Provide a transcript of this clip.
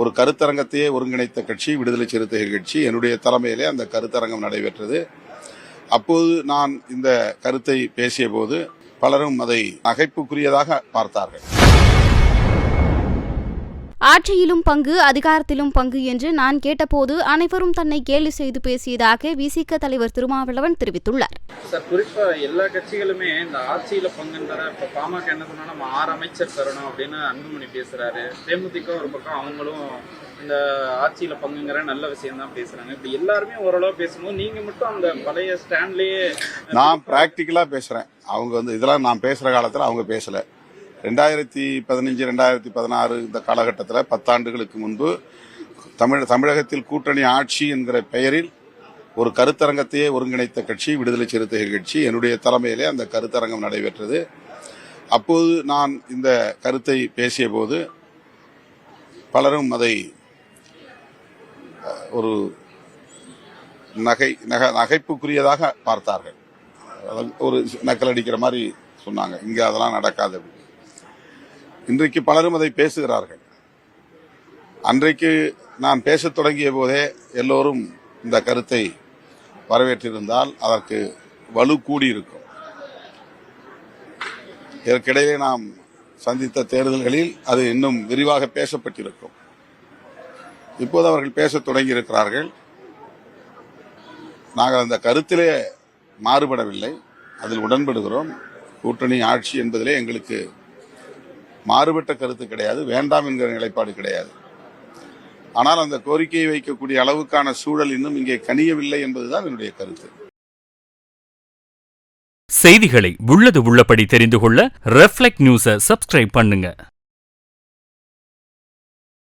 ஒரு கருத்தரங்கத்தையே ஒருங்கிணைத்த கட்சி விடுதலை சிறுத்தைகள் கட்சி. என்னுடைய தலைமையிலே அந்த கருத்தரங்கம் நடைபெற்றது. அப்போது நான் இந்த கருத்தை பேசிய போது பலரும் அதை நகைப்புக்குரியதாக பார்த்தார்கள். ஆட்சியிலும் பங்கு, அதிகாரத்திலும் பங்கு என்று நான் கேட்டபோது அனைவரும் தன்னை கேலி செய்து பேசியதாக விசிக தலைவர் திருமாவளவன் தெரிவித்துள்ளார். சார், குறிப்பா எல்லா கட்சிகளுமே இந்த ஆட்சியில பங்குன்ற இப்ப பாமக என்ன சொன்னா நம்ம 6 அமைச்சர் தரணும் அப்படின்னு அன்புமணி பேசுறாரு. தேமுதிக ஒரு பக்கம் அவங்களும் இந்த ஆட்சியில பங்குங்கிற நல்ல விஷயம் தான் பேசுறாங்க. இப்படி எல்லாருமே ஓரளவு பேசும்போது நீங்க மட்டும் அந்த பழைய ஸ்டாண்ட்லயே. நான் பிராக்டிக்கலா பேசுறேன். அவங்க இதெல்லாம் நான் பேசுற காலத்துல அவங்க பேசல. 2015, 2016 இந்த காலகட்டத்தில் 10 ஆண்டுகளுக்கு முன்பு தமிழகத்தில் கூட்டணி ஆட்சி என்கிற பெயரில் ஒரு கருத்தரங்கத்தையே ஒருங்கிணைத்த கட்சி விடுதலை சிறுத்தைகள் கட்சி. என்னுடைய தலைமையிலே அந்த கருத்தரங்கம் நடைபெற்றது. அப்போது நான் இந்த கருத்தை பேசிய போது பலரும் அதை ஒரு நகைப்புக்குரியதாக பார்த்தார்கள். ஒரு நக்கல் அடிக்கிற மாதிரி சொன்னாங்க. இங்கே அதெல்லாம் நடக்காது. இன்றைக்கு பலரும் அதை பேசுகிறார்கள். அன்றைக்கு நான் பேசத் தொடங்கிய போதே எல்லோரும் இந்த கருத்தை வரவேற்றிருந்தால் அதற்கு வலு கூடியிருக்கும். இதற்கிடையே நாம் சந்தித்த தேர்தல்களில் அது இன்னும் விரிவாக பேசப்பட்டிருக்கும். இப்போது அவர்கள் பேசத் தொடங்கியிருக்கிறார்கள். நாங்கள் அந்த கருத்திலே மாறுபடவில்லை, அதில் உடன்படுகிறோம். கூட்டணி ஆட்சி என்பதிலே எங்களுக்கு மாறுபட்ட கருத்து கிடையாது, வேண்டாம் என்கிற நிலைப்பாடு கிடையாது. ஆனால் அந்த கோரிக்கையை வைக்கக்கூடிய அளவுக்கான சூழல் இன்னும் இங்கே கனியவில்லை என்பதுதான் என்னுடைய கருத்து. செய்திகளை உள்ளது உள்ளபடி தெரிந்து கொள்ள ரெஃப்ளெக்ட் நியூஸை சப்ஸ்கிரைப் பண்ணுங்க.